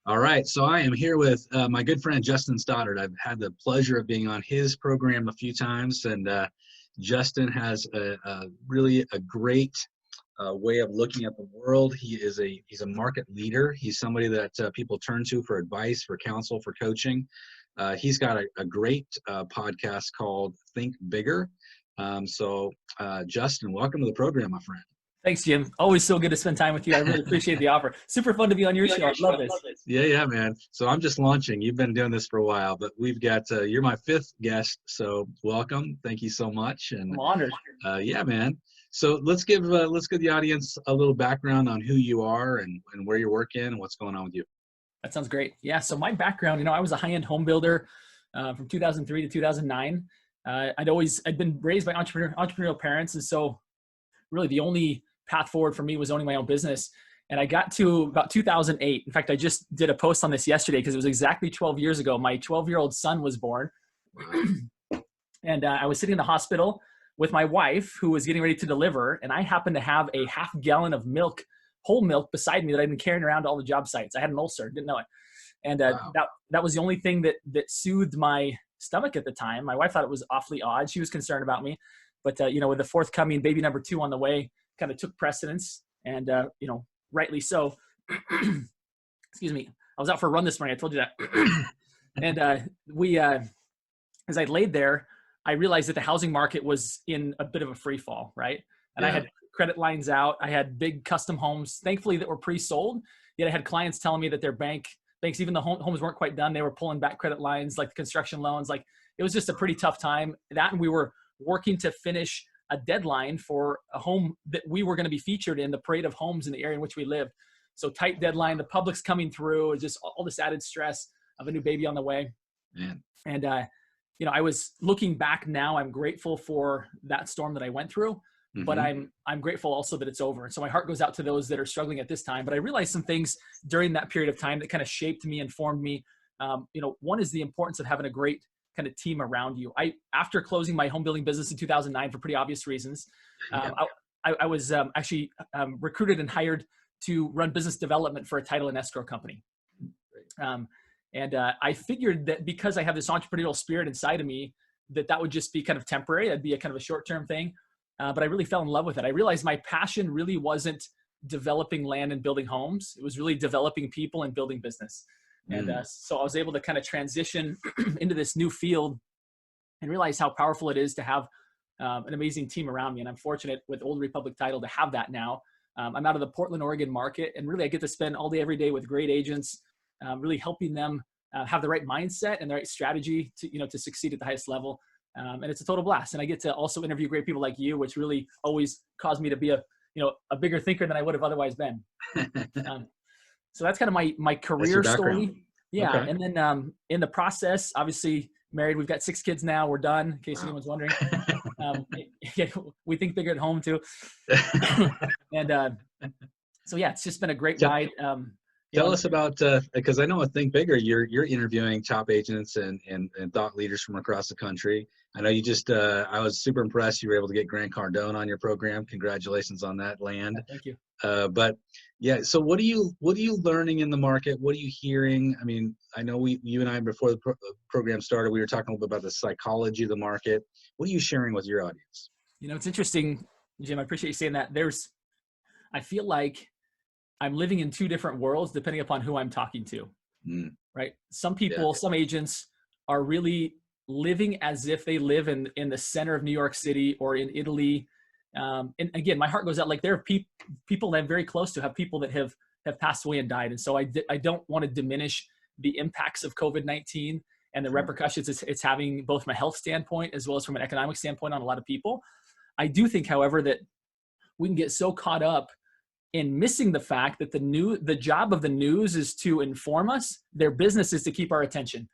All right, so I am here with my good friend Justin Stoddart. I've had the pleasure of being on his program a few times, and Justin has really a great way of looking at the world. He's a market leader. He's somebody that people turn to for advice, for counsel, for coaching. He's got a great podcast called Think Bigger. Justin, welcome to the program, my friend. Thanks, Jim. Always so good to spend time with you. I really appreciate the offer. Super fun to be on your show. I love this. Yeah, man. So I'm just launching. You've been doing this for a while, but we've got, you're my fifth guest. So welcome. Thank you so much. And I'm honored. Yeah, man. So let's give the audience a little background on who you are and where you're working and what's going on with you. That sounds great. Yeah. So my background, I was a high-end home builder from 2003 to 2009. I'd been raised by entrepreneurial parents. And so really the only path forward for me was owning my own business. And I got to about 2008. In fact, I just did a post on this yesterday because it was exactly 12 years ago. My 12-year-old son was born. And I was sitting in the hospital with my wife who was getting ready to deliver. And I happened to have a half gallon of milk, whole milk beside me that I'd been carrying around to all the job sites. I had an ulcer, didn't know it. And Wow. that was the only thing that soothed my stomach at the time. My wife thought it was awfully odd. She was concerned about me. But, with the forthcoming baby number 2 on the way, kind of took precedence, and rightly so. Excuse me. I was out for a run this morning. I told you that. And as I laid there, I realized that the housing market was in a bit of a free fall, right? And I had credit lines out. I had big custom homes, thankfully, that were pre-sold. Yet I had clients telling me that their banks, even the homes weren't quite done, they were pulling back credit lines, like construction loans. Like, it was just a pretty tough time. That, and we were working to finish a deadline for a home that we were going to be featured in the parade of homes in the area in which we lived. So tight deadline, the public's coming through, just all this added stress of a new baby on the way. Man. And, I was looking back now, I'm grateful for that storm that I went through, but I'm grateful also that it's over. And so my heart goes out to those that are struggling at this time. But I realized some things during that period of time that kind of shaped me and formed me. One is the importance of having a great kind of team around you. After closing my home building business in 2009 for pretty obvious reasons, I was actually recruited and hired to run business development for a title and escrow company. I figured that because I have this entrepreneurial spirit inside of me, that would just be kind of temporary. That'd be a kind of a short-term thing. But I really fell in love with it. I realized my passion really wasn't developing land and building homes. It was really developing people and building business. And so I was able to kind of transition into this new field and realize how powerful it is to have an amazing team around me. And I'm fortunate with Old Republic Title to have that now. I'm out of the Portland, Oregon market, and really I get to spend all day, every day with great agents, really helping them have the right mindset and the right strategy to succeed at the highest level. And it's a total blast. And I get to also interview great people like you, which really always caused me to be a bigger thinker than I would have otherwise been. So that's kind of my career story. Yeah. Okay. And then in the process, obviously married, we've got 6 kids now. We're done, in case anyone's wondering. We think bigger at home too. And so yeah, it's just been a great ride. Tell us about, because I know at Think Bigger, you're interviewing top agents and thought leaders from across the country. I know you just, I was super impressed you were able to get Grant Cardone on your program. Congratulations on that land. Thank you. But yeah, so what are you learning in the market? What are you hearing? I mean, I know you and I, before the program started, we were talking a little bit about the psychology of the market. What are you sharing with your audience? It's interesting, Jim, I appreciate you saying that. I feel like I'm living in 2 different worlds depending upon who I'm talking to, right? Some people, some agents are really living as if they live in the center of New York City or in Italy. And again, my heart goes out, like there are people that I'm very close to, have people that have passed away and died. And so I don't want to diminish the impacts of COVID-19 and the repercussions it's having, both from a health standpoint as well as from an economic standpoint on a lot of people. I do think, however, that we can get so caught up in missing the fact that the job of the news is to inform us. Their business is to keep our attention.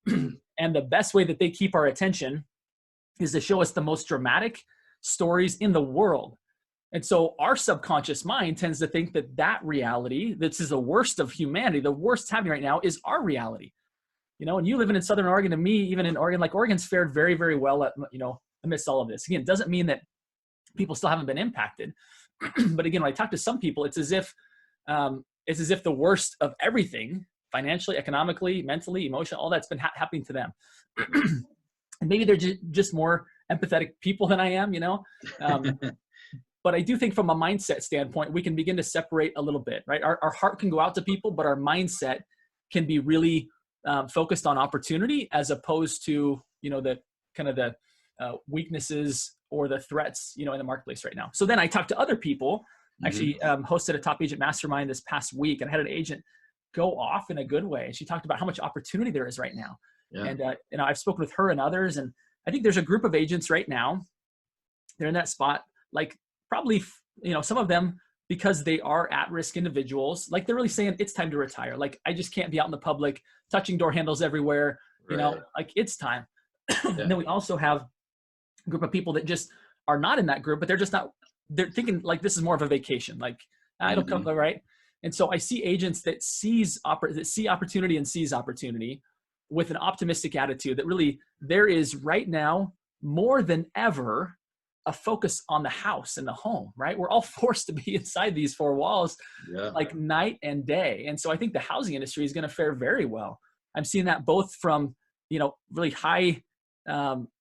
And the best way that they keep our attention is to show us the most dramatic stories in the world. And so our subconscious mind tends to think that reality, this is the worst of humanity, the worst happening right now, is our reality. And you living in Southern Oregon, to me, even in Oregon, like Oregon's fared very, very well amidst all of this. Again, it doesn't mean that people still haven't been impacted. But again, when I talk to some people, it's as if the worst of everything financially, economically, mentally, emotionally, all that's been happening to them. And maybe they're just more empathetic people than I am, you know? But I do think from a mindset standpoint, we can begin to separate a little bit, right? Our heart can go out to people, but our mindset can be really focused on opportunity as opposed to, you know, the kind of the weaknesses or the threats, you know, in the marketplace right now. So then I talked to other people. Actually hosted a top agent mastermind this past week, and I had an agent go off in a good way. She talked about how much opportunity there is right now. Yeah. And you know, I've spoken with her and others, and I think there's a group of agents right now. They're in that spot, like probably, you know, some of them, because they are at-risk individuals, like they're really saying it's time to retire. Like, I just can't be out in the public touching door handles everywhere, you know, like it's time. And then we also have a group of people that just are not in that group, but they're just not, they're thinking like this is more of a vacation. Like, it'll come, right? And so I see agents that see opportunity and seize opportunity with an optimistic attitude that really there is right now more than ever a focus on the house and the home, right? We're all forced to be inside these four walls like night and day. And so I think the housing industry is going to fare very well. I'm seeing that both from, you know, really high, you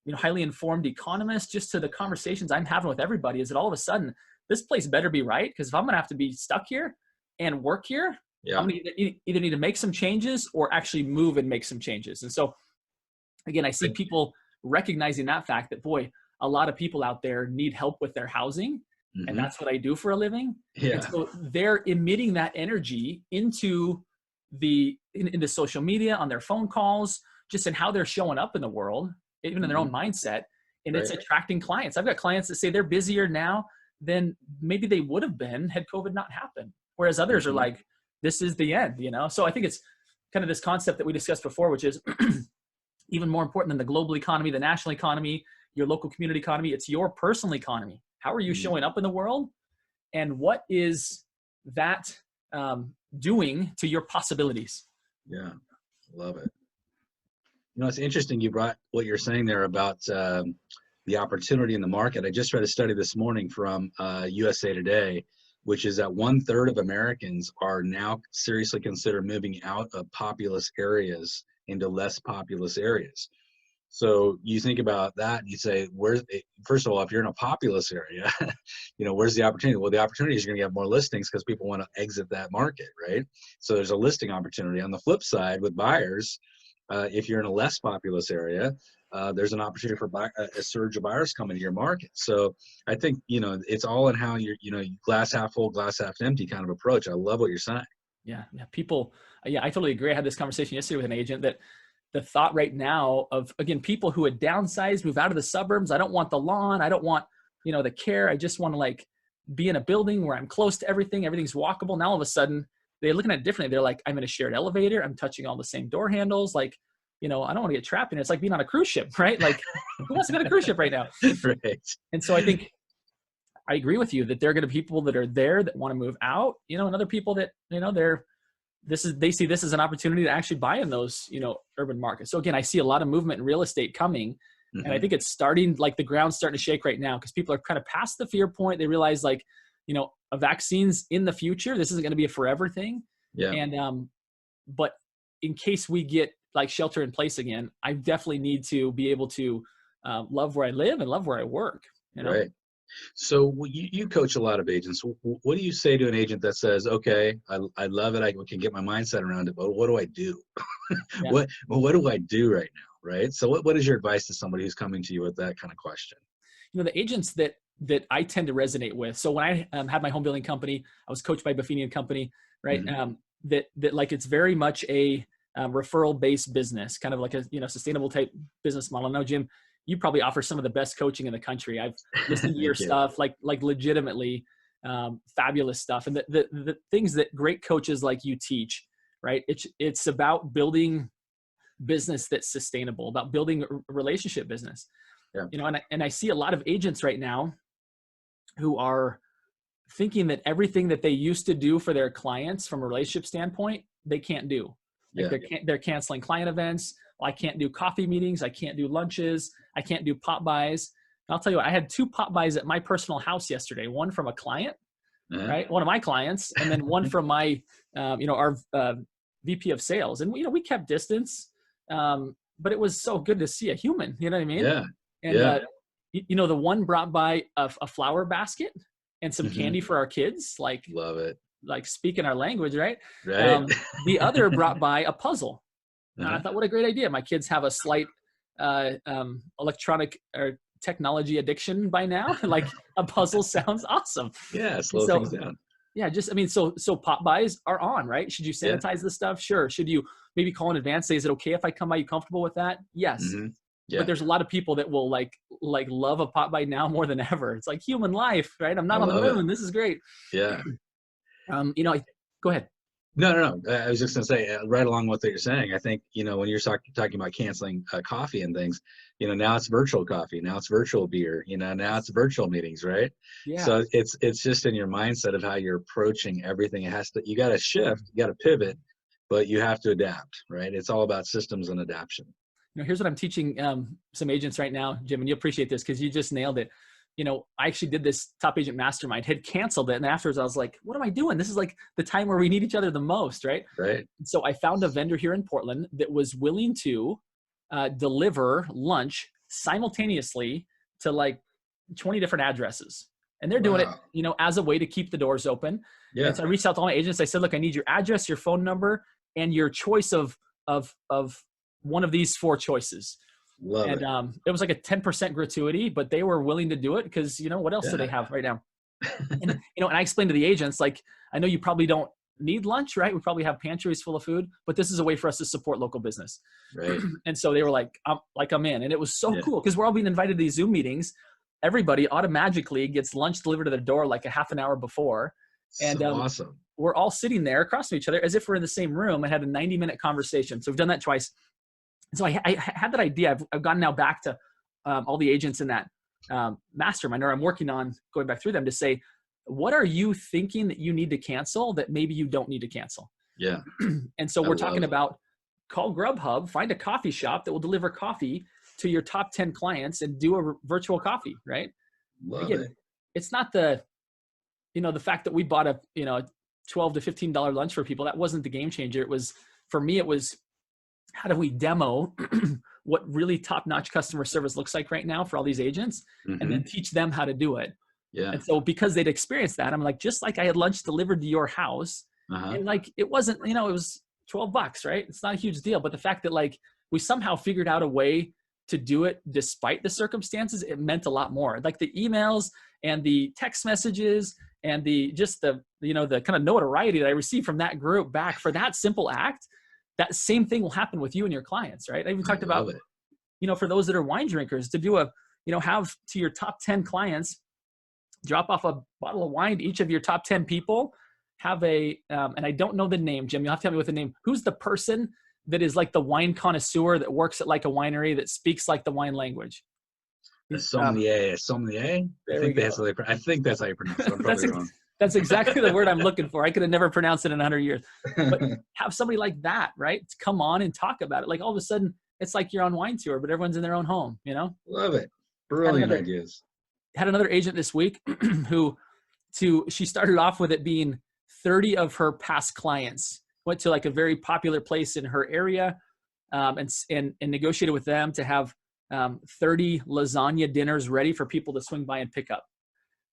know, highly informed economists, just to the conversations I'm having with everybody, is that all of a sudden this place better be right. Because if I'm going to have to be stuck here and work here, I'm going to either need to make some changes or actually move and make some changes. And so again, I see people recognizing that fact that, boy, a lot of people out there need help with their housing, and that's what I do for a living. And so they're emitting that energy into into social media, on their phone calls, just in how they're showing up in the world, even in their own mindset. And it's attracting clients. I've got clients that say they're busier now than maybe they would have been had COVID not happened. Whereas others are like, this is the end, you know? So I think it's kind of this concept that we discussed before, which is even more important than the global economy, the national economy, your local community economy. It's your personal economy. How are you showing up in the world? And what is that doing to your possibilities? Yeah, love it. You know, it's interesting you brought what you're saying there about the opportunity in the market. I just read a study this morning from USA Today, which is that 1/3 of Americans are now seriously consider moving out of populous areas into less populous areas. So you think about that and you say, first of all, if you're in a populous area, you know, where's the opportunity? Well, the opportunity is you're going to get more listings because people want to exit that market, right? So there's a listing opportunity. On the flip side, with buyers, if you're in a less populous area, there's an opportunity for a surge of buyers coming to your market. So I think, you know, it's all in how you're, you know, glass half full, glass half empty kind of approach. I love what you're saying. Yeah. People, I totally agree. I had this conversation yesterday with an agent that the thought right now of, again, people who had downsized, move out of the suburbs. I don't want the lawn. I don't want, you know, the care. I just want to like be in a building where I'm close to everything. Everything's walkable. Now all of a sudden they're looking at it differently. They're like, I'm in a shared elevator. I'm touching all the same door handles. Like, you know, I don't want to get trapped in it. It's like being on a cruise ship, right? Like, who wants to be on a cruise ship right now? Right. And so I think I agree with you that there are going to be people that are there that want to move out, you know, and other people that, you know, they see this as an opportunity to actually buy in those, you know, urban markets. So again, I see a lot of movement in real estate coming, and I think it's starting, like the ground's starting to shake right now because people are kind of past the fear point. They realize, like, you know, a vaccine's in the future. This isn't going to be a forever thing. Yeah. And, but in case we get like shelter in place again, I definitely need to be able to love where I live and love where I work. You know? Right. So you coach a lot of agents. What do you say to an agent that says, okay, I love it, I can get my mindset around it, but what do I do? Yeah. What do I do right now, right? So what is your advice to somebody who's coming to you with that kind of question? You know, the agents that I tend to resonate with. So when I had my home building company, I was coached by Buffini & Company, right? That like it's very much a referral-based business, kind of like a, you know, sustainable type business model. I know, Jim, you probably offer some of the best coaching in the country. I've listened to your stuff, like legitimately fabulous stuff. And the things that great coaches like you teach, right? It's about building business that's sustainable, about building a relationship business. Yeah. You know, and I see a lot of agents right now who are thinking that everything that they used to do for their clients from a relationship standpoint, they can't do. Like they're canceling client events. Well, I can't do coffee meetings. I can't do lunches. I can't do pop buys. And I'll tell you what, I had 2 pop buys at my personal house yesterday. One from a client, right? One of my clients, and then one from my, you know, our VP of sales, and we kept distance, but it was so good to see a human. You know what I mean? Yeah. And Yeah. the one brought by a flower basket and some Mm-hmm. candy for our kids, Love it. like speaking our language, right? Right. The other brought by a puzzle. And I Uh-huh. thought, what a great idea. My kids have a slight electronic or technology addiction by now. Like a puzzle sounds awesome. Yeah. Slow So things down. yeah, so pop buys are on, right? Should you Yeah. sanitize the stuff? Sure. Should you maybe call in advance? Say, is it okay if I come by? You comfortable with that? Yes. Mm-hmm. Yeah. But there's a lot of people that will like love a pop by now more than ever. It's like human life, right? I'm not on the moon. This is great. Yeah. Go ahead. No. I was just going to say, right along with what you're saying, I think, when you're talking about canceling coffee and things, now it's virtual coffee, now it's virtual beer, now it's virtual meetings, right? Yeah. So it's just in your mindset of how you're approaching everything. You got to shift, you got to pivot, but you have to adapt, right? It's all about systems and adaptation. Here's what I'm teaching some agents right now, Jim, and you appreciate this because you just nailed it. I actually did this top agent mastermind, had canceled it. And afterwards I was like, what am I doing? This is like the time where we need each other the most, right? Right. So I found a vendor here in Portland that was willing to deliver lunch simultaneously to like 20 different addresses. And they're doing it, as a way to keep the doors open. Yeah. And so I reached out to all my agents. I said, look, I need your address, your phone number, and your choice of one of these 4 choices. Love it. It was like a 10% gratuity, but they were willing to do it because, what else do they have right now? And I explained to the agents, like, I know you probably don't need lunch, right? We probably have pantries full of food, but this is a way for us to support local business. Right. And so they were like, I'm in. And it was so cool because we're all being invited to these Zoom meetings. Everybody automatically gets lunch delivered to their door like a half an hour before. And awesome. We're all sitting there across from each other as if we're in the same room and had a 90-minute conversation. So we've done that twice. So I had that idea. I've gone now back to all the agents in that mastermind, or I'm working on going back through them to say, what are you thinking that you need to cancel that maybe you don't need to cancel? Yeah. And so we're talking about call Grubhub, find a coffee shop that will deliver coffee to your top 10 clients and do a virtual coffee, right? Love it. It's not the fact that we bought a $12 to $15 lunch for people. That wasn't the game changer. For me, it was, how do we demo what really top-notch customer service looks like right now for all these agents, and then teach them how to do it? Yeah. And so because they'd experienced that, I'm like, just like I had lunch delivered to your house, and like, it wasn't, it was $12, right? It's not a huge deal. But the fact that like we somehow figured out a way to do it despite the circumstances, it meant a lot more. Like the emails and the text messages and the kind of notoriety that I received from that group back for that simple act. That same thing will happen with you and your clients, right? I even talked about, for those that are wine drinkers, to do have to your top 10 clients, drop off a bottle of wine to each of your top 10 people, have and I don't know the name, Jim, you'll have to tell me what the name, who's the person that is like the wine connoisseur that works at like a winery that speaks like the wine language? The sommelier. I think that's how you pronounce it. I'm probably wrong. That's exactly the word I'm looking for. I could have never pronounced it in 100 years. But have somebody like that, right? To come on and talk about it. Like all of a sudden, it's like you're on wine tour, but everyone's in their own home, Love it. Brilliant ideas. Had another agent this week she started off with it being 30 of her past clients went to like a very popular place in her area and negotiated with them to have 30 lasagna dinners ready for people to swing by and pick up,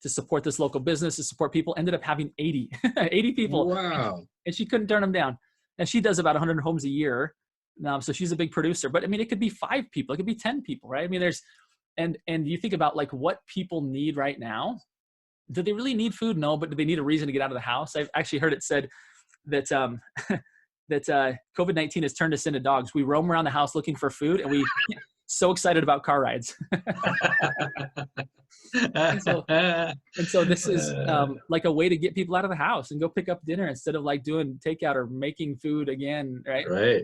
to support this local business, to support people. Ended up having 80 people. Wow. And she couldn't turn them down. And she does about 100 homes a year. So she's a big producer, but I mean, it could be 5 people, it could be 10 people, right? I mean, and you think about like what people need right now. Do they really need food? No, but do they need a reason to get out of the house? I've actually heard it said that, that COVID-19 has turned us into dogs. We roam around the house looking for food, and we so excited about car rides. and so this is like a way to get people out of the house and go pick up dinner instead of like doing takeout or making food again, right? Right.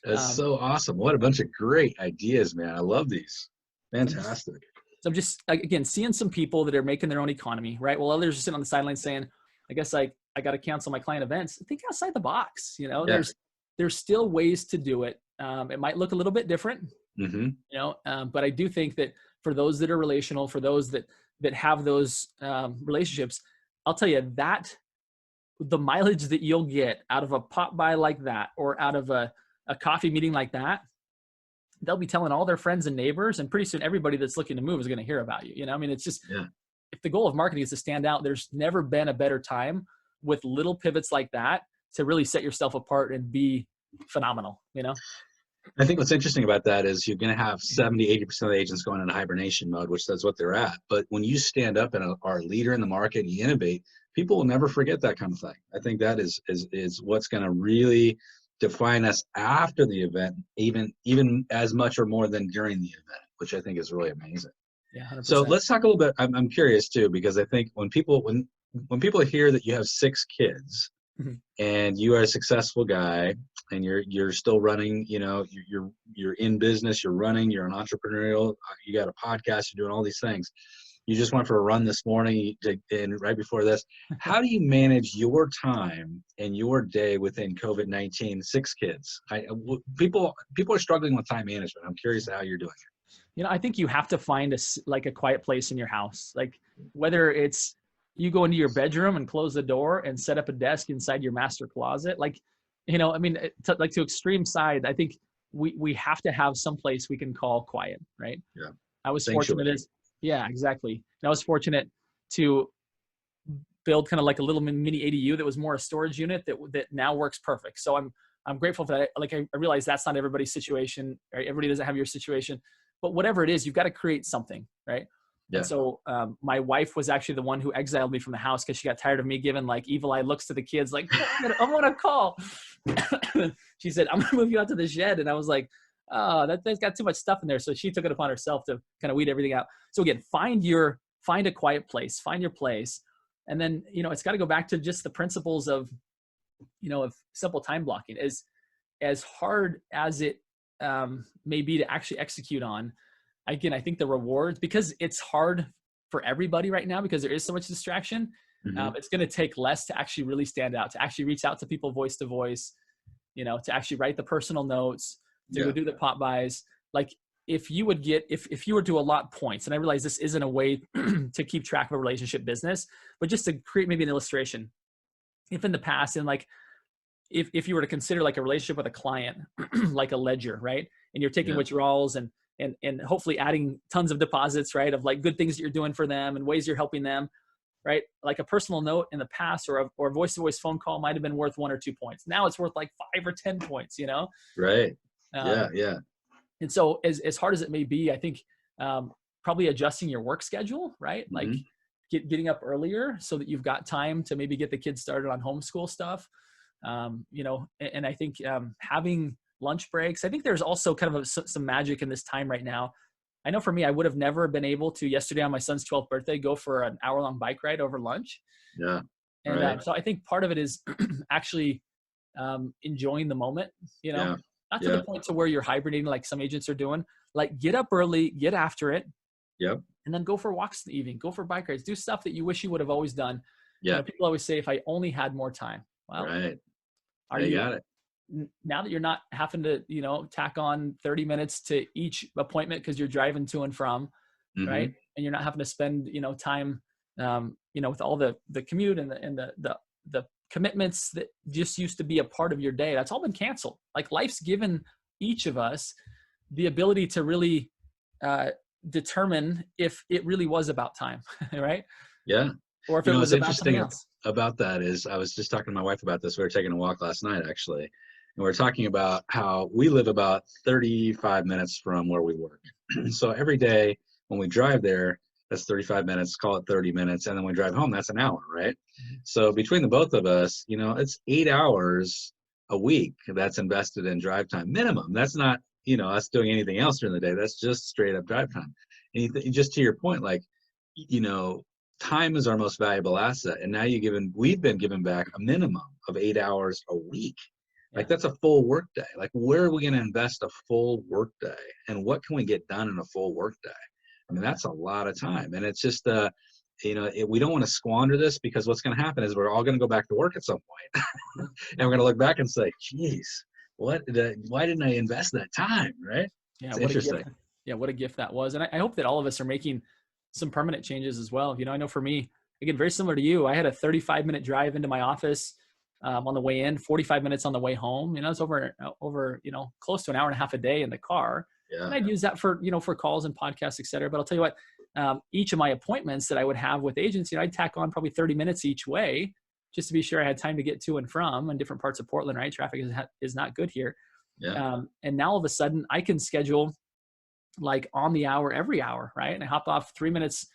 That's so awesome. What a bunch of great ideas, man. I love these. Fantastic. So I'm just, again, seeing some people that are making their own economy, right? Well, others are sitting on the sidelines saying, I guess I got to cancel my client events. Think outside the box, there's still ways to do it. It might look a little bit different, but I do think that for those that are relational, for those that have those relationships, I'll tell you that the mileage that you'll get out of a pop by like that, or out of a coffee meeting like that, they'll be telling all their friends and neighbors, and pretty soon everybody that's looking to move is going to hear about you. You know, I mean, it's just, if the goal of marketing is to stand out, there's never been a better time with little pivots like that to really set yourself apart and be phenomenal, you know? I think what's interesting about that is you're going to have 70–80% of the agents going into hibernation mode, which that's what they're at. But when you stand up and are a leader in the market and you innovate, people will never forget that kind of thing. I think that is what's going to really define us after the event, even as much or more than during the event, which I think is really amazing. Yeah, 100%. So let's talk a little bit. I'm curious too, because I think when people hear that you have 6 kids and you are a successful guy and you're still running, you know, you're in business, you're running, you're an entrepreneurial, you got a podcast, you're doing all these things. You just went for a run this morning and right before this. How do you manage your time and your day within COVID-19? 6 kids. People are struggling with time management. I'm curious how you're doing it. You know, I think you have to find a quiet place in your house. Like, whether it's you go into your bedroom and close the door and set up a desk inside your master closet. Like, you know, I mean, to extreme side, I think we have to have some place we can call quiet, right? Yeah. I was fortunate yeah, exactly. And I was fortunate to build kind of like a little mini ADU that was more a storage unit that now works perfect. So I'm grateful for that. Like, I realize that's not everybody's situation, right? Everybody doesn't have your situation, but whatever it is, you've got to create something, right? Yeah. And so my wife was actually the one who exiled me from the house because she got tired of me giving like evil eye looks to the kids, like, I'm gonna call. She said, I'm gonna move you out to the shed. And I was like, oh, that's got too much stuff in there. So she took it upon herself to kind of weed everything out. So again, find a quiet place, find your place. And then, you know, it's got to go back to just the principles of, you know, of simple time blocking. As hard as it may be to actually execute on, again, I think the rewards, because it's hard for everybody right now because there is so much distraction, it's going to take less to actually really stand out, to actually reach out to people voice to voice, you know, to actually write the personal notes, to go do the pop buys. Like, if you would if you were to allot points, and I realize this isn't a way to keep track of a relationship business, but just to create maybe an illustration. If in the past, and like, if you were to consider like a relationship with a client, like a ledger, right? And you're taking withdrawals and hopefully adding tons of deposits, right? Of like good things that you're doing for them and ways you're helping them, right? Like a personal note in the past or a voice-to-voice phone call might've been worth 1 or 2 points. Now it's worth like 5 or 10 points, you know? Right. Yeah. And so as hard as it may be, I think probably adjusting your work schedule, right? Like getting up earlier so that you've got time to maybe get the kids started on homeschool stuff. You know, and I think having lunch breaks. I think there's also kind of some magic in this time right now. I know for me, I would have never been able to yesterday on my son's 12th birthday, go for an hour-long bike ride over lunch. Yeah. And so I think part of it is actually enjoying the moment, you know, not to the point to where you're hibernating like some agents are doing. Like, get up early, get after it. Yep. And then go for walks in the evening, go for bike rides, do stuff that you wish you would have always done. Yeah. You know, people always say, if I only had more time. Well, right. You got it. Now that you're not having to, you know, tack on 30 minutes to each appointment because you're driving to and from, right? And you're not having to spend, you know, time, you know, with all the commute and the commitments that just used to be a part of your day. That's all been canceled. Like, life's given each of us the ability to really determine if it really was about time, right? Yeah. Or if it was about something else. About that is, I was just talking to my wife about this. We were taking a walk last night, actually, and we are talking about how we live about 35 minutes from where we work. So every day when we drive there, that's 35 minutes, call it 30 minutes. And then we drive home, that's an hour, right? So between the both of us, you know, it's 8 hours a week that's invested in drive time minimum. That's not, you know, us doing anything else during the day. That's just straight up drive time. And just to your point, like, you know, time is our most valuable asset. And now we've been given back a minimum of 8 hours a week. Like, that's a full work day. Like, where are we going to invest a full work day? And what can we get done in a full work day? I mean, that's a lot of time. And it's just, you know, we don't want to squander this, because what's going to happen is we're all going to go back to work at some point. And we're going to look back and say, geez, why didn't I invest that time? Right? Yeah. It's interesting. What a gift that was. And I hope that all of us are making some permanent changes as well. You know, I know for me, again, very similar to you. I had a 35-minute drive into my office on the way in, 45 minutes on the way home. It's over, close to an hour and a half a day in the car. Yeah. And I'd use that for, for calls and podcasts, et cetera. But I'll tell you what, each of my appointments that I would have with agents, I'd tack on probably 30 minutes each way just to be sure I had time to get to and from in different parts of Portland, right? Traffic is not good here. Yeah. And now all of a sudden I can schedule like on the hour, every hour, right? And I hop off 3 minutes,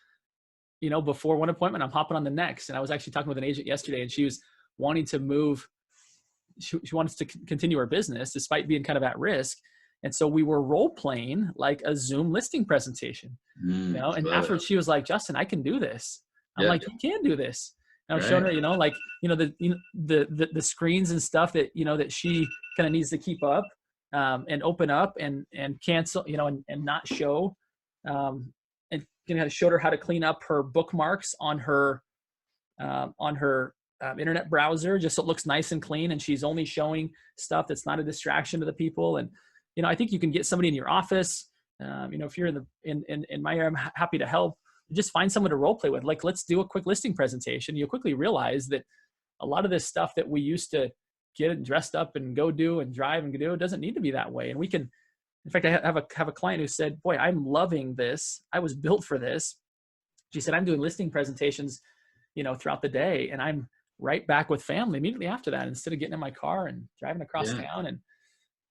before one appointment, I'm hopping on the next. And I was actually talking with an agent yesterday, and she was wanting to move. She wants to continue her business despite being kind of at risk. And so we were role playing like a Zoom listing presentation, and afterwards she was like, Justin, I can do this. I'm like, you can do this. And I was showing her, the screens and stuff that, that she kind of needs to keep up, and open up and cancel, and not show, and kind of showed her how to clean up her bookmarks on her internet browser, just so it looks nice and clean. And she's only showing stuff that's not a distraction to the people. And, I think you can get somebody in your office, if you're in my area, I'm happy to help. Just find someone to role play with. Like, let's do a quick listing presentation. You'll quickly realize that a lot of this stuff that we used to get dressed up and go do and drive and do, it doesn't need to be that way. And we can, in fact, I have a client who said, boy, I'm loving this. I was built for this. She said, I'm doing listing presentations, throughout the day, and I'm right back with family immediately after that, instead of getting in my car and driving across town. And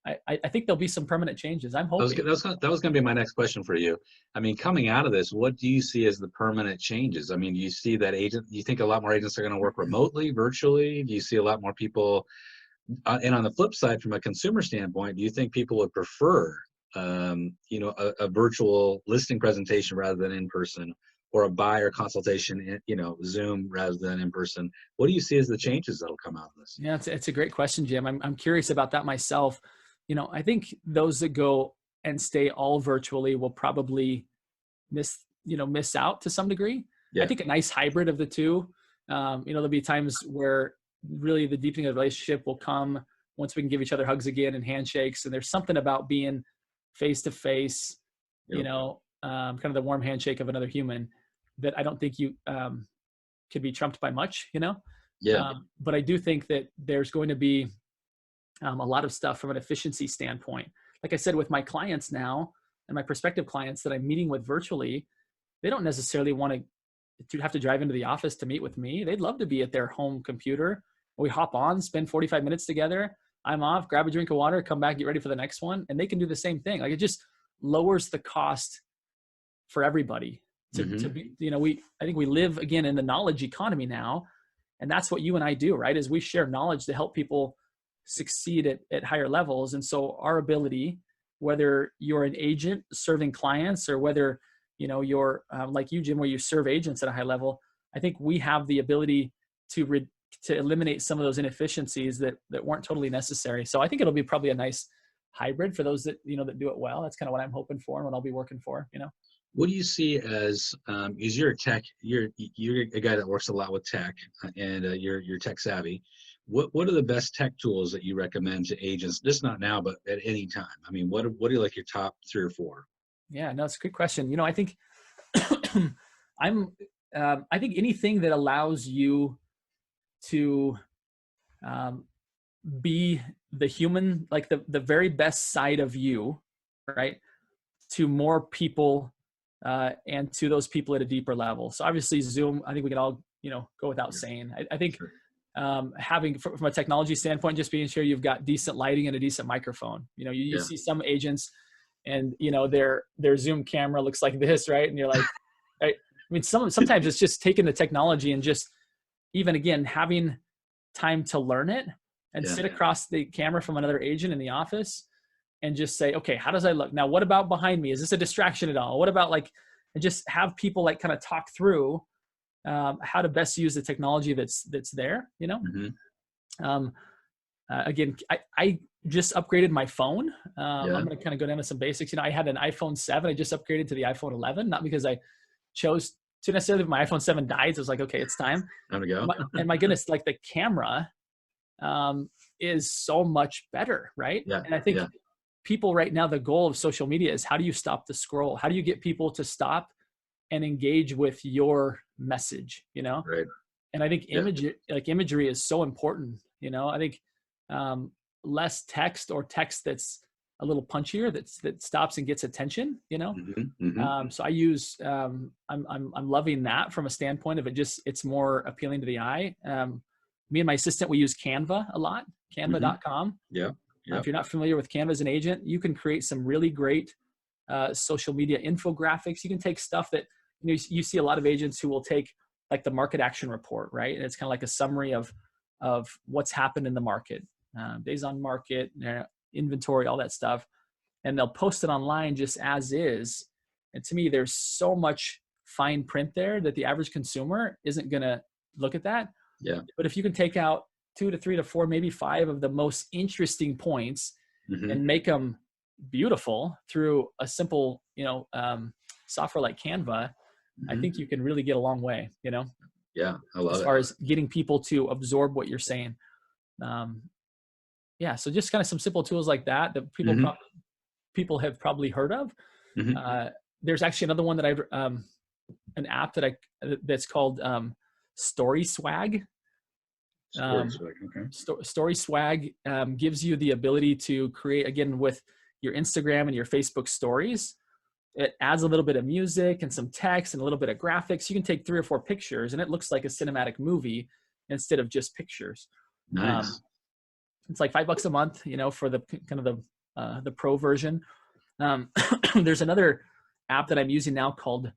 I think there'll be some permanent changes. I'm hoping. That was going to be my next question for you. I mean, coming out of this, what do you see as the permanent changes? I mean, do you see that do you think a lot more agents are going to work remotely, virtually? Do you see a lot more people? And on the flip side, from a consumer standpoint, do you think people would prefer, a virtual listing presentation rather than in person, or a buyer consultation, Zoom rather than in person? What do you see as the changes that'll come out of this? Yeah, it's a great question, Jim. I'm curious about that myself. I think those that go and stay all virtually will probably miss out to some degree. Yeah. I think a nice hybrid of the two. There'll be times where really the deepening of the relationship will come once we can give each other hugs again and handshakes. And there's something about being face to face, kind of the warm handshake of another human that I don't think you could be trumped by much, Yeah. But I do think that there's going to be a lot of stuff from an efficiency standpoint. Like I said, with my clients now and my prospective clients that I'm meeting with virtually, they don't necessarily want to have to drive into the office to meet with me. They'd love to be at their home computer. We hop on, spend 45 minutes together. I'm off, grab a drink of water, come back, get ready for the next one. And they can do the same thing. Like, it just lowers the cost for everybody to be, I think we live again in the knowledge economy now. And that's what you and I do, right? Is we share knowledge to help people succeed at higher levels. And so our ability, whether you're an agent serving clients or whether, you're like you, Jim, where you serve agents at a high level, I think we have the ability to eliminate some of those inefficiencies that weren't totally necessary. So I think it'll be probably a nice hybrid for those that, that do it well. That's kind of what I'm hoping for and what I'll be working for, What do you see as, because you're a tech, you're a guy that works a lot with tech, and you're tech savvy. What are the best tech tools that you recommend to agents, just not now, but at any time? I mean, what are like your top 3 or 4? Yeah, no, it's a good question. I think I think anything that allows you to be the human, like the very best side of you, right, to more people, and to those people at a deeper level. So obviously Zoom, I think we can all, go without saying. I think having, from a technology standpoint, just being sure you've got decent lighting and a decent microphone. You see some agents and, their Zoom camera looks like this, right? And you're like, right? I mean, sometimes it's just taking the technology and just, even again, having time to learn it and sit across the camera from another agent in the office and just say, okay, how does I look? Now, what about behind me? Is this a distraction at all? What about and just have people kind of talk through how to best use the technology that's there, Again, I just upgraded my phone. I'm going to kind of go down to some basics. I had an iPhone 7. I just upgraded to the iPhone 11, not because I chose to necessarily, if my iPhone 7 died. So I was like, okay, it's time. Time to go. And my goodness, like the camera is so much better, right? Yeah. And I think people right now, the goal of social media is how do you stop the scroll? How do you get people to stop and engage with your message, you know? Right. And I think imagery is so important, you know? I think less text, or text that's a little punchier, that stops and gets attention, you know? So I use, I'm loving that from a standpoint of it's more appealing to the eye. Me and my assistant, we use Canva a lot, canva.com. If you're not familiar with Canva as an agent, you can create some really great social media infographics. You can take stuff that, you know, you see a lot of agents who will take like the market action report, right? And it's kind of like a summary of what's happened in the market, days on market, inventory, all that stuff. And they'll post it online just as is. And to me, there's so much fine print there that the average consumer isn't going to look at that. But if you can take out 2 to 3 to 4, maybe 5 of the most interesting points and make them beautiful through a simple, you know, software like Canva, I think you can really get a long way, you know? Yeah, I love it. As far as getting people to absorb what you're saying. So just kind of some simple tools like that people have probably heard of. There's actually another one that I've, an app that's called Story Swag. Story Swag gives you the ability to create, again, with your Instagram and your Facebook stories. It adds a little bit of music and some text and a little bit of graphics. You can take 3 or 4 pictures and it looks like a cinematic movie instead of just pictures. Nice. It's like $5 a month, you know, for the kind of the pro version. There's another app that I'm using now called,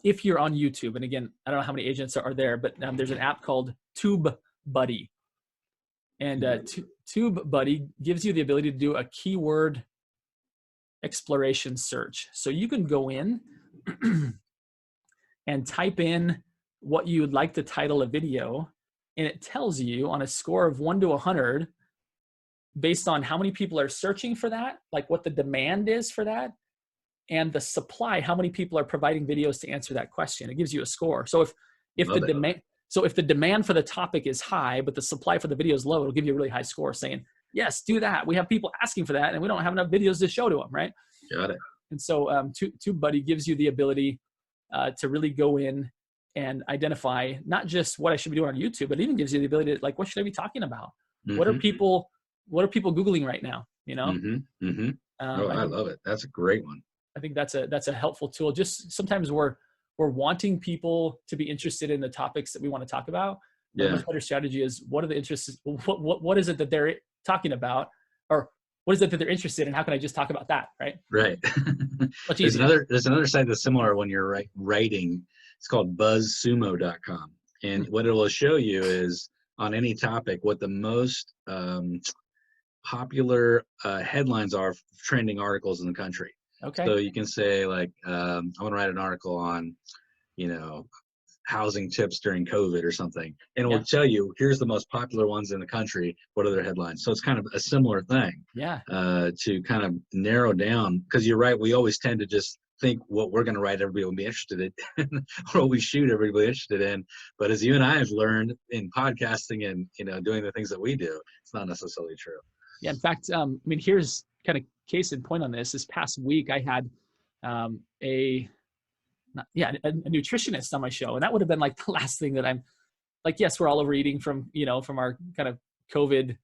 if you're on YouTube, and again, I don't know how many agents are there, but there's an app called TubeBuddy. And TubeBuddy gives you the ability to do a keyword exploration search. So you can go in and type in what you would like to title a video, and it tells you on a score of 1 to 100, based on how many people are searching for that, like what the demand is for that, and the supply, how many people are providing videos to answer that question. It gives you a score. So if the demand for the topic is high, but the supply for the video is low, it'll give you a really high score saying, yes, do that. We have people asking for that and we don't have enough videos to show to them, right? Got it. And so TubeBuddy gives you the ability to really go in and identify not just what I should be doing on YouTube, but it even gives you the ability to, like, what should I be talking about? What are people Googling right now? You know? I love it. That's a great one. I think that's a helpful tool. Just sometimes we're wanting people to be interested in the topics that we want to talk about. A much better strategy is, what are the interests? What is it that they're talking about, or what is it that they're interested in? How can I just talk about that? Right. There's another site that's similar when you're writing. It's called buzzsumo.com. And what it will show you is, on any topic, what the most popular headlines are for trending articles in the country. Okay. So you can say, like, I want to write an article on, you know, housing tips during COVID or something. And it will tell you, here's the most popular ones in the country. What are their headlines? So it's kind of a similar thing. To kind of narrow down, because you're right. We always tend to just think what we're going to write, everybody will be interested in, or what we shoot, everybody interested in. But as you and I have learned in podcasting and, you know, doing the things that we do, it's not necessarily true. Yeah. In fact, I mean, here's kind of case in point on this. This past week, I had a nutritionist on my show, and that would have been like the last thing that I'm like, yes, we're all overeating from our kind of COVID,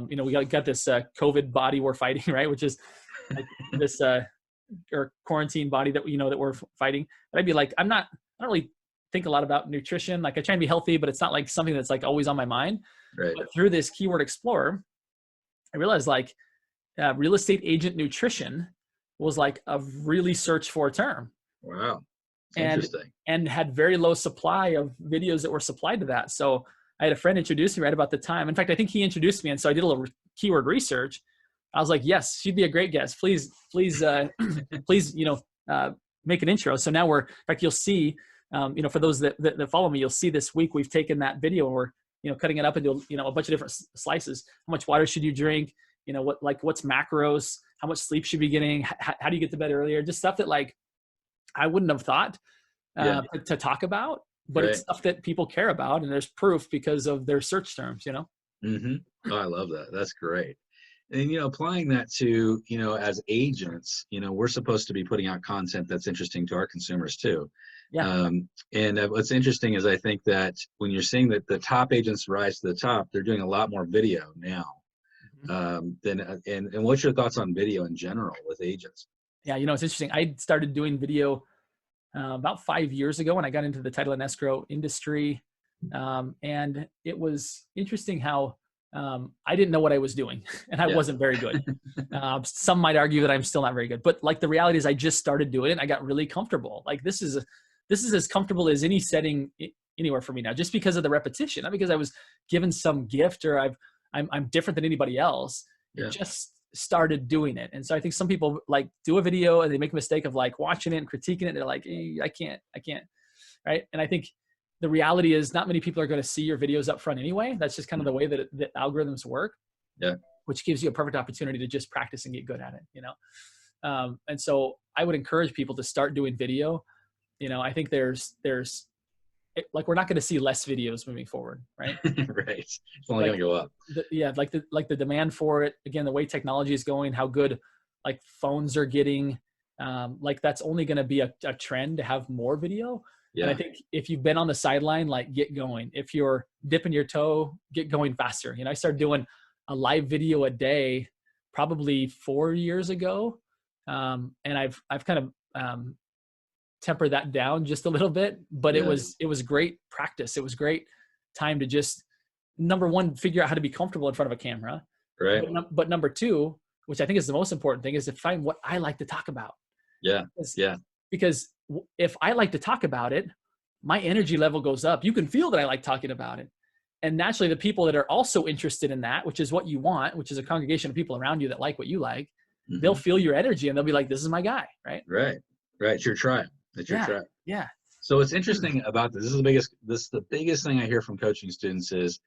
you know, we got this COVID body we're fighting, right? Which is like this or quarantine body that, you know, that we're fighting. But I'd be like, I don't really think a lot about nutrition. Like, I try and be healthy, but it's not like something that's like always on my mind. Right. But through this keyword explorer, I realized, like, real estate agent nutrition was like a really searched for term. Wow. Interesting. And had very low supply of videos that were supplied to that. So I had a friend introduce me right about the time. In fact, I think he introduced me. And so I did a little keyword research. I was like, yes, she'd be a great guest. Please, please, you know, make an intro. So now in fact, you'll see, you know, for those that follow me, you'll see this week we've taken that video and we're, you know, cutting it up into, you know, a bunch of different slices. How much water should you drink? You know, what's macros? How much sleep should you be getting? How do you get to bed earlier? Just stuff that, like, I wouldn't have thought to talk about, but it's stuff that people care about, and there's proof because of their search terms, you know? Oh, I love that. That's great. And, applying that to, as agents, we're supposed to be putting out content that's interesting to our consumers too. Yeah. And what's interesting is I think that when you're seeing that the top agents rise to the top, they're doing a lot more video now. And what's your thoughts on video in general with agents? Yeah, it's interesting. I started doing video about 5 years ago when I got into the title and escrow industry. And it was interesting how I didn't know what I was doing, and I wasn't very good. Some might argue that I'm still not very good, but like the reality is I just started doing it. And I got really comfortable. Like this is as comfortable as any setting anywhere for me now, just because of the repetition, not because I was given some gift or I'm different than anybody else. Yeah. Just started doing it. And so I think some people like do a video and they make a mistake of like watching it and critiquing it. They're like, I can't. Right. And I think the reality is not many people are going to see your videos up front anyway. That's just kind of the way that the algorithms work. Yeah. Which gives you a perfect opportunity to just practice and get good at it, And so I would encourage people to start doing video. I think there's like, we're not going to see less videos moving forward. Right. Right. It's only going to go up. Like the demand for it, again, the way technology is going, how good like phones are getting, like that's only going to be a trend to have more video. Yeah. And I think if you've been on the sideline, like get going. If you're dipping your toe, get going faster. I started doing a live video a day probably 4 years ago. And I've kind of tempered that down just a little bit, but it was great practice. It was great time to just, number one, figure out how to be comfortable in front of a camera. Right. But number two, which I think is the most important thing, is to find what I like to talk about. Yeah. Because if I like to talk about it, my energy level goes up. You can feel that I like talking about it. And naturally, the people that are also interested in that, which is what you want, which is a congregation of people around you that like what you like, they'll feel your energy and they'll be like, this is my guy, right? Right. It's your tribe. It's your tribe. Yeah. So what's interesting about this is the biggest thing I hear from coaching students is,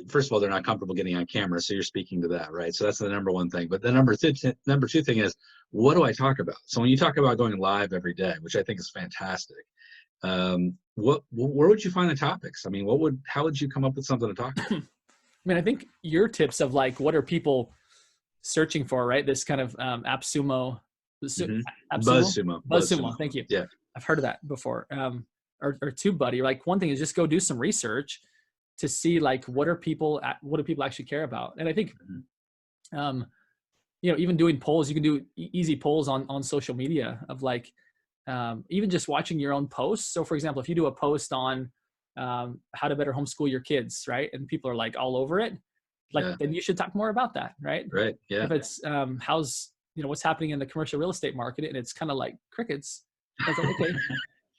first of all, they're not comfortable getting on camera. So you're speaking to that, right? So that's the number one thing. But the number two thing is, what do I talk about? So when you talk about going live every day, which I think is fantastic, where would you find the topics? I mean, how would you come up with something to talk about? I mean, I think your tips of like, what are people searching for, right? This kind of AppSumo. BuzzSumo. Thank you. Yeah. I've heard of that before. Or TubeBuddy. Like one thing is just go do some research to see like, what do people actually care about? And I think, even doing polls, you can do easy polls on social media of like, even just watching your own posts. So for example, if you do a post on how to better homeschool your kids, right? And people are like all over it, then you should talk more about that, right? Right. Yeah. If it's what's happening in the commercial real estate market, and it's kind of like crickets. It's like, okay,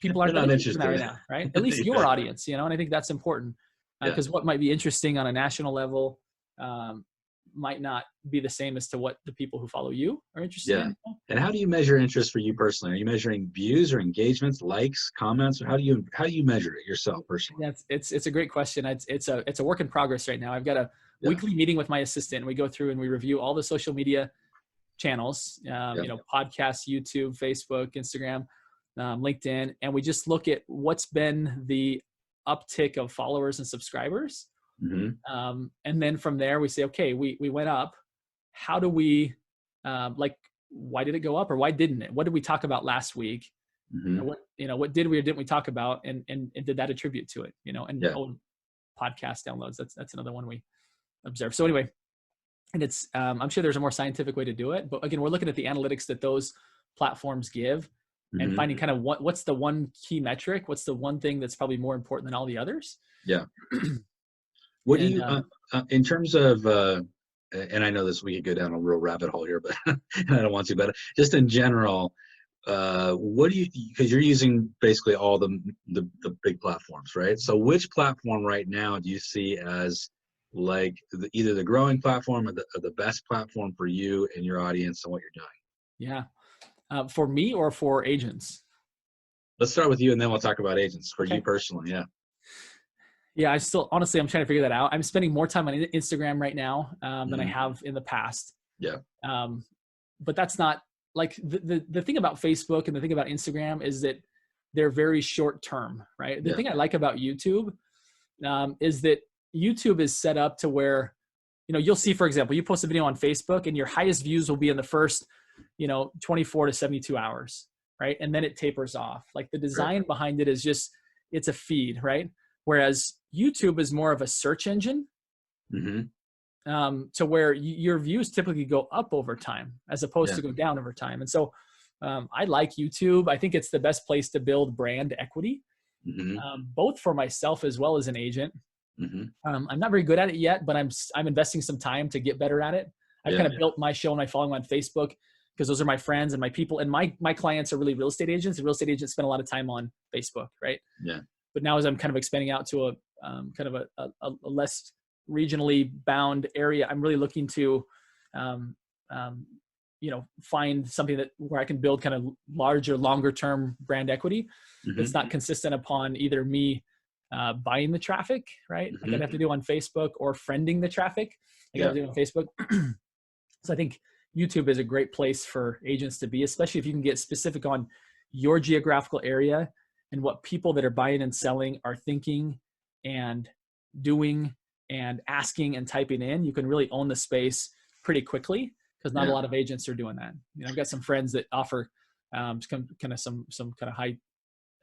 people aren't not interested in that right now, right? At least your audience, and I think that's important because what might be interesting on a national level might not be the same as to what the people who follow you are interested in. And how do you measure interest for you personally? Are you measuring views or engagements, likes, comments, or how do you measure it yourself personally? Yeah, it's a great question. It's a work in progress right now. I've got a weekly meeting with my assistant. We go through and we review all the social media channels, podcasts, YouTube, Facebook, Instagram, LinkedIn, and we just look at what's been the uptick of followers and subscribers. And then from there we say, okay, we went up. How do we, why did it go up or why didn't it? What did we talk about last week? What did we or didn't we talk about? And did that attribute to it? Podcast downloads. That's another one we observe. So anyway, and it's, I'm sure there's a more scientific way to do it, but again, we're looking at the analytics that those platforms give and finding kind of what's the one key metric, what's the one thing that's probably more important than all the others. Yeah. What do you, in terms of, and I know this, we could go down a real rabbit hole here, but I don't want to, but just in general, what do you, because you're using basically all the big platforms, right? So which platform right now do you see as like either the growing platform or the best platform for you and your audience and what you're doing? Yeah. For me or for agents? Let's start with you and then we'll talk about agents for you personally. Yeah. Yeah. Honestly, I'm trying to figure that out. I'm spending more time on Instagram right now than I have in the past. Yeah. But that's not like the thing about Facebook and the thing about Instagram is that they're very short term, right? The thing I like about YouTube is that YouTube is set up to where you'll see, for example, you post a video on Facebook and your highest views will be in the first, 24 to 72 hours, right? And then it tapers off. Like the design behind it is just, it's a feed, right? Whereas YouTube is more of a search engine, to where your views typically go up over time as opposed to go down over time. And so I like YouTube. I think it's the best place to build brand equity, both for myself as well as an agent. I'm not very good at it yet, but I'm investing some time to get better at it. I've kind of built my show and my following on Facebook because those are my friends and my people, and my clients are really real estate agents. The real estate agents spend a lot of time on Facebook, right? Yeah. But now as I'm kind of expanding out to a kind of a less regionally bound area, I'm really looking to, find something where I can build kind of larger, longer term brand equity. That's not consistent upon either me buying the traffic, right? Like I'd have to do on Facebook, or friending the traffic. I got to do on Facebook. So I think YouTube is a great place for agents to be, especially if you can get specific on your geographical area and what people that are buying and selling are thinking and doing and asking and typing in. You can really own the space pretty quickly because not a lot of agents are doing that. I've got some friends that offer some kind of high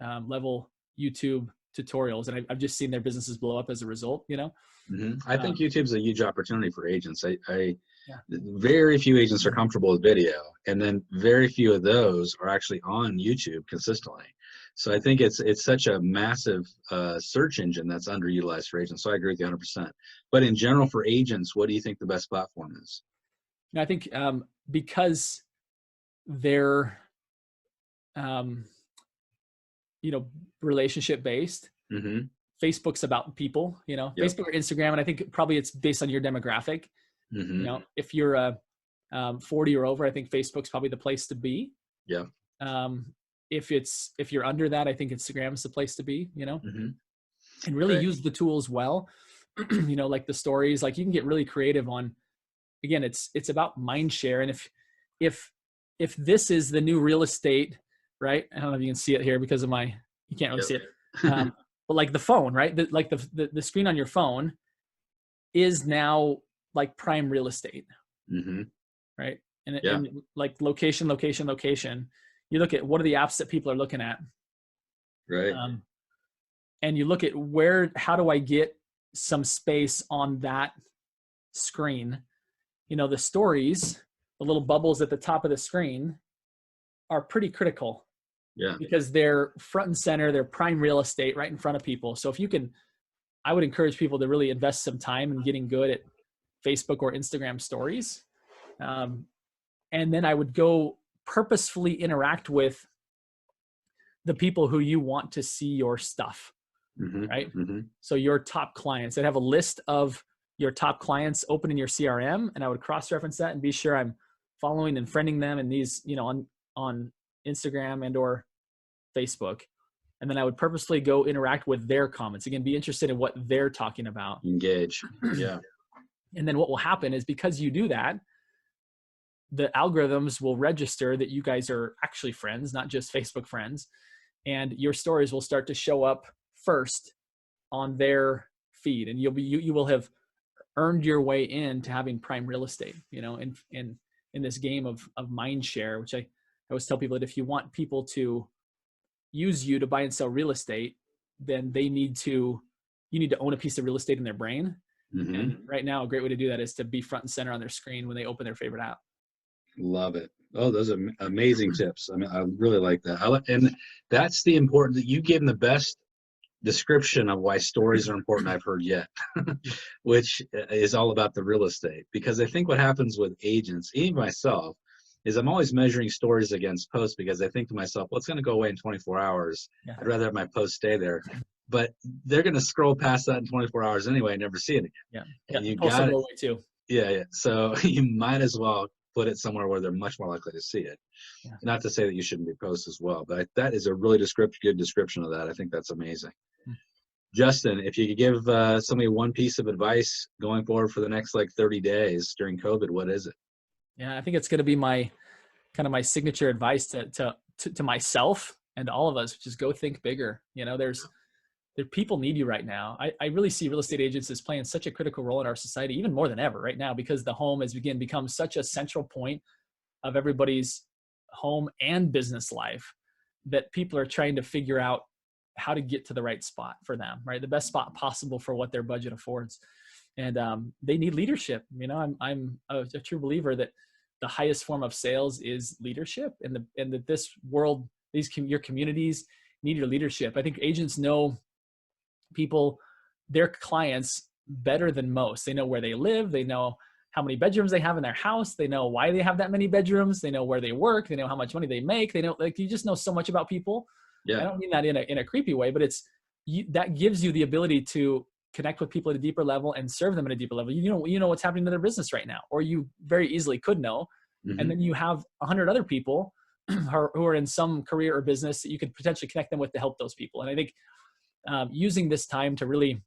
level YouTube tutorials, and I've just seen their businesses blow up as a result. I think YouTube's a huge opportunity for agents. Very few agents are comfortable with video, and then very few of those are actually on YouTube consistently. So I think it's such a massive search engine that's underutilized for agents. So I agree with you 100%. But in general, for agents, what do you think the best platform is? I think because they're relationship based. Facebook's about people, Facebook or Instagram. And I think probably it's based on your demographic. If you're 40 or over, I think Facebook's probably the place to be. Yeah. If you're under that, I think Instagram is the place to be, and really use the tools well, like the stories, like you can get really creative on, again, it's about mind share. And if this is the new real estate, right? I don't know if you can see it here because of you can't really see it. But like the phone, right? The screen on your phone is now like prime real estate, right? And like location. You look at what are the apps that people are looking at, right? And you look at how do I get some space on that screen? The stories, the little bubbles at the top of the screen are pretty critical. Yeah. Because they're front and center, they're prime real estate right in front of people. So if you can, I would encourage people to really invest some time in getting good at Facebook or Instagram stories. And then I would go purposefully interact with the people who you want to see your stuff, right? So your top clients, that have a list of your top clients open in your CRM, and I would cross-reference that and be sure I'm following and friending them in these, on Instagram and or Facebook. And then I would purposely go interact with their comments. Again, be interested in what they're talking about. Engage. Yeah. And then what will happen is because you do that, the algorithms will register that you guys are actually friends, not just Facebook friends. And your stories will start to show up first on their feed. And you will have earned your way into having prime real estate, in this game of mind share, which I always tell people that if you want people to use you to buy and sell real estate, then you need to own a piece of real estate in their brain. And right now, a great way to do that is to be front and center on their screen when they open their favorite app. Love it. Oh, those are amazing tips. I mean, I really like that. And that's the important, that you gave them the best description of why stories are important I've heard yet, which is all about the real estate. Because I think what happens with agents, even myself, is I'm always measuring stories against posts because I think to myself, well, it's going to go away in 24 hours. Yeah. I'd rather have my post stay there. But they're going to scroll past that in 24 hours anyway and never see it again. Yeah. And you got it. Too. Yeah. So you might as well put it somewhere where they're much more likely to see it. Yeah. Not to say that you shouldn't be posts as well, but that is a really good description of that. I think that's amazing. Justin, if you could give somebody one piece of advice going forward for the next 30 days during COVID, what is it? Yeah, I think it's going to be my signature advice to myself and all of us, which is go think bigger. people need you right now. I really see real estate agents as playing such a critical role in our society, even more than ever right now, because the home has again become such a central point of everybody's home and business life, that people are trying to figure out how to get to the right spot for them, right? The best spot possible for what their budget affords. And they need leadership. You know, I'm a true believer that the highest form of sales is leadership, and that this world, your communities need your leadership. I think agents know people, their clients, better than most. They know where they live. They know how many bedrooms they have in their house. They know why they have that many bedrooms. They know where they work. They know how much money they make. They know, like, you just know so much about people. Yeah. I don't mean that in a creepy way, but that gives you the ability to connect with people at a deeper level and serve them at a deeper level. You know what's happening to their business right now, or you very easily could know. Mm-hmm. And then you have 100 other people who are in some career or business that you could potentially connect them with to help those people. And I think using this time to really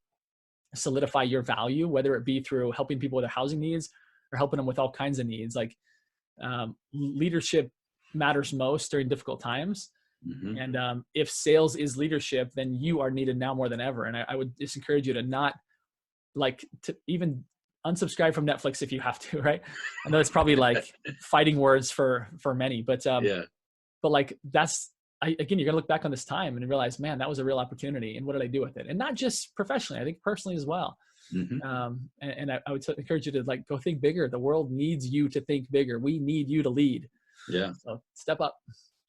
solidify your value, whether it be through helping people with their housing needs or helping them with all kinds of needs, like leadership matters most during difficult times. Mm-hmm. And if sales is leadership, then you are needed now more than ever. And I would just encourage you to not to even unsubscribe from Netflix if you have to, right? I know it's probably like fighting words for many, but but like again, you're gonna look back on this time and realize, man, that was a real opportunity, and what did I do with it? And not just professionally, I think personally as well. Mm-hmm. And I would encourage you to go think bigger. The world needs you to think bigger. We need you to lead. Yeah. So step up.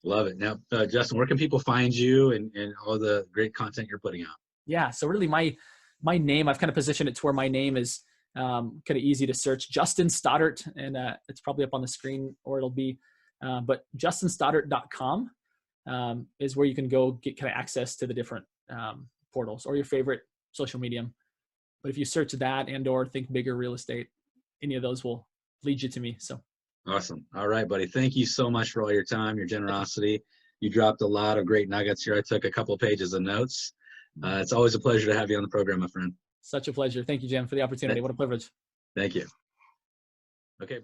Love it. Now, Justin, where can people find you and all the great content you're putting out? Yeah. So really my name, I've kind of positioned it to where my name is kind of easy to search, Justin Stoddart, and it's probably up on the screen, or it'll be, but justinstoddart.com is where you can go get kind of access to the different portals or your favorite social medium. But if you search that or Think Bigger Real Estate, any of those will lead you to me. So. Awesome. All right, buddy. Thank you so much for all your time, your generosity. You dropped a lot of great nuggets here. I took a couple of pages of notes. It's always a pleasure to have you on the program, my friend. Such a pleasure. Thank you, Jim, for the opportunity. What a privilege. Thank you. Okay.